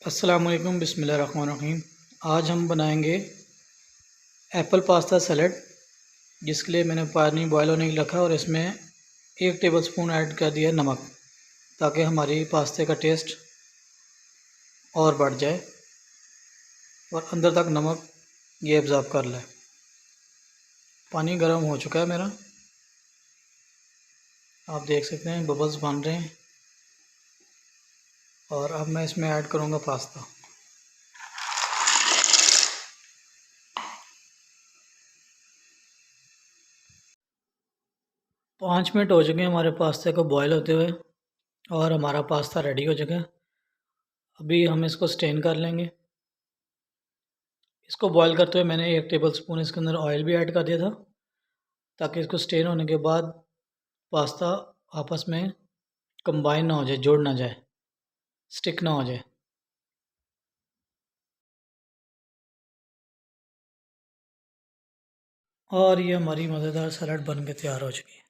अस्सलाम वालेकुम बिस्मिल्लाहिर्रहमानिर्रहीम। आज हम बनाएंगे एप्पल पास्ता सैलेड, जिसके लिए मैंने पानी बॉयल होने के लिए रखा और इसमें 1 टेबलस्पून ऐड कर दिया नमक, ताकि हमारी पास्ते का टेस्ट और बढ़ जाए और अंदर तक नमक ये एब्ज़ॉर्ब कर ले। पानी गर्म हो चुका है मेरा, आप देख सकते हैं बबल्स बन रहे हैं। और अब मैं इसमें ऐड करूँगा पास्ता। पाँच मिनट हो चुके हैं हमारे पास्ते को बॉयल होते हुए और हमारा पास्ता रेडी हो चुका है। अभी हम इसको स्टेन कर लेंगे। इसको बॉयल करते हुए मैंने 1 टेबलस्पून इसके अंदर ऑयल भी ऐड कर दिया था, ताकि इसको स्टेन होने के बाद पास्ता आपस में कंबाइन ना हो जाए, जुड़ ना जाए, स्टिक ना हो जाए। और ये हमारी मज़ेदार सलाद बन के तैयार हो चुकी है।